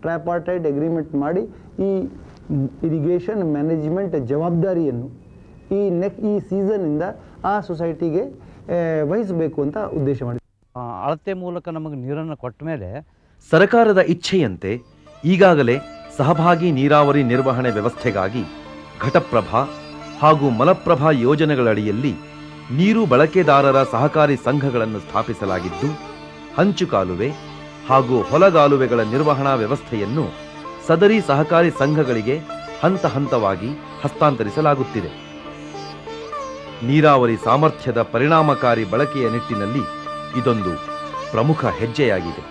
ಟ್ರೈಪಾರ್ಟೈಟ್ agreement ಮಾಡಿ ಈ irrigation management ಜವಾಬ್ದಾರಿಯನ್ನು ಈ ಸೀಸನ್ನಿಂದ ಆ ಸೊಸೈಟಿಗೆ ವಹಿಸಬೇಕು ಅಂತ ಉದ್ದೇಶ ಮಾಡಿ ಅಳತೆ ಮೂಲಕ ನಮಗೆ ನೀರನ್ನು ಕೊಟ್ಟ ಮೇಲೆ ಸರ್ಕಾರದ ಇಚ್ಛೆಯಂತೆ ಈಗಾಗಲೇ ಸಹಭಾಗಿ ನೀರಾವರಿ ನಿರ್ವಹಣೆ ವ್ಯವಸ್ಥೆಗಾಗಿ ಘಟಪ್ರಭಾ ಹಾಗೂ ಮಲಪ್ರಭಾ ಯೋಜನೆಗಳಡಿಯಲ್ಲಿ ನೀರು ಬಳಕೆದಾರರ ಸಹಕಾರಿ ಸಂಘಗಳನ್ನು ಸ್ಥಾಪಿಸಲಾಗಿದ್ದು, ಹಂಚುಕಾಲುವೆ ಹಾಗೂ ಹೊಲಗಾಲುವೆಗಳ ನಿರ್ವಹಣಾ ವ್ಯವಸ್ಥೆಯನ್ನು ಸದರಿ ಸಹಕಾರಿ ಸಂಘಗಳಿಗೆ ಹಂತ ಹಂತವಾಗಿ ಹಸ್ತಾಂತರಿಸಲಾಗುತ್ತಿದೆ. ನೀರಾವರಿ ಸಾಮರ್ಥ್ಯದ ಪರಿಣಾಮಕಾರಿ ಬಳಕೆಯ ನಿಟ್ಟಿನಲ್ಲಿ ಇದೊಂದು ಪ್ರಮುಖ ಹೆಜ್ಜೆಯಾಗಿದೆ.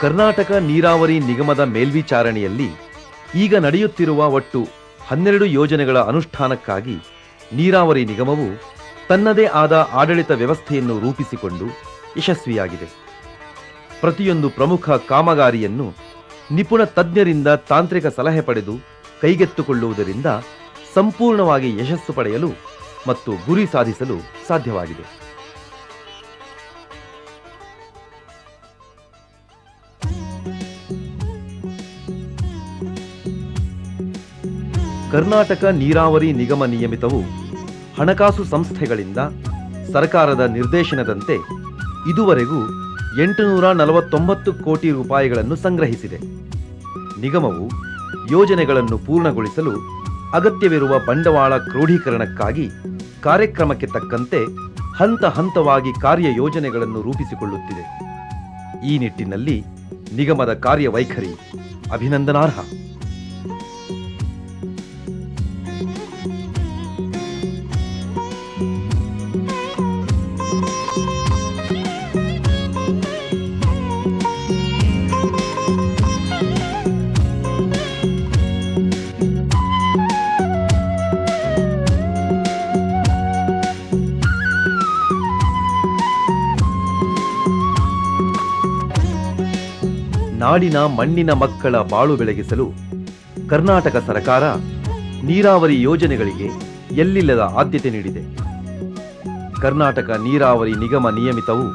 ಕರ್ನಾಟಕ ನೀರಾವರಿ ನಿಗಮದ ಮೇಲ್ವಿಚಾರಣೆಯಲ್ಲಿ ಈಗ ನಡೆಯುತ್ತಿರುವ ಒಟ್ಟು 12 ಯೋಜನೆಗಳ ಅನುಷ್ಠಾನಕ್ಕಾಗಿ ನೀರಾವರಿ ನಿಗಮವು ತನ್ನದೇ ಆದ ಆಡಳಿತ ವ್ಯವಸ್ಥೆಯನ್ನು ರೂಪಿಸಿಕೊಂಡು ಯಶಸ್ವಿಯಾಗಿದೆ. ಪ್ರತಿಯೊಂದು ಪ್ರಮುಖ ಕಾಮಗಾರಿಯನ್ನು ನಿಪುಣ ತಜ್ಞರಿಂದ ತಾಂತ್ರಿಕ ಸಲಹೆ ಪಡೆದು ಕೈಗೆತ್ತಿಕೊಳ್ಳುವುದರಿಂದ ಸಂಪೂರ್ಣವಾಗಿ ಯಶಸ್ಸು ಪಡೆಯಲು ಮತ್ತು ಗುರಿ ಸಾಧಿಸಲು ಸಾಧ್ಯವಾಗಿದೆ. ಕರ್ನಾಟಕ ನೀರಾವರಿ ನಿಗಮ ನಿಯಮಿತವು ಹಣಕಾಸು ಸಂಸ್ಥೆಗಳಿಂದ ಸರ್ಕಾರದ ನಿರ್ದೇಶನದಂತೆ ಇದುವರೆಗೂ 849 ಕೋಟಿ ರೂಪಾಯಿಗಳನ್ನು ಸಂಗ್ರಹಿಸಿದೆ. ನಿಗಮವು ಯೋಜನೆಗಳನ್ನು ಪೂರ್ಣಗೊಳಿಸಲು ಅಗತ್ಯವಿರುವ ಬಂಡವಾಳ ಕ್ರೋಢೀಕರಣಕ್ಕಾಗಿ ಕಾರ್ಯಕ್ರಮಕ್ಕೆ ತಕ್ಕಂತೆ ಹಂತ ಹಂತವಾಗಿ ಕಾರ್ಯಯೋಜನೆಗಳನ್ನು ರೂಪಿಸಿಕೊಳ್ಳುತ್ತಿದೆ. ಈ ನಿಟ್ಟಿನಲ್ಲಿ ನಿಗಮದ ಕಾರ್ಯವೈಖರಿ ಅಭಿನಂದನಾರ್ಹ. ನಾಡಿನ ಮಣ್ಣಿನ ಮಕ್ಕಳ ಬಾಳು ಬೆಳಗಿಸಲು ಕರ್ನಾಟಕ ಸರ್ಕಾರ ನೀರಾವರಿ ಯೋಜನೆಗಳಿಗೆ ಎಲ್ಲಿಲ್ಲದ ಆದ್ಯತೆ ನೀಡಿದೆ. ಕರ್ನಾಟಕ ನೀರಾವರಿ ನಿಗಮ ನಿಯಮಿತವು